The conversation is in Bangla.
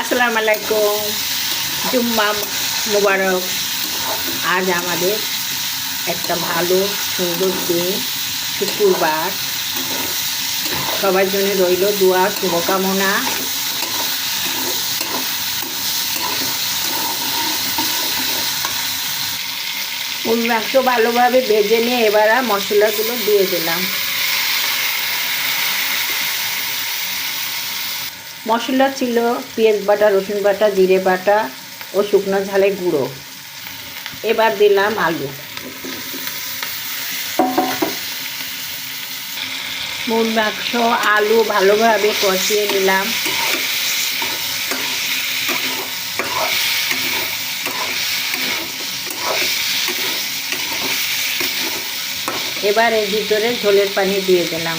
আসসালামু আলাইকুম, জুম্মা মুবারক। আজ আমাদের একটা ভালো সুন্দর দিন, শুক্রবার। সবার জন্য রইল দোয়া, শুভকামনা। মুরগি মাংস ভালোভাবে ভেজে নিয়ে এবার মশলাগুলো দিয়ে দিলাম। মশলা ছিল পেঁয়াজ বাটা, রসুন বাটা, জিরে বাটা ও শুকনো ঝালের গুঁড়ো। এবার দিলাম আলু। মুরগি মাংস আলু ভালোভাবে কষিয়ে নিলাম। এবার এর ভিতরে ঝোলের পানি দিয়ে দিলাম।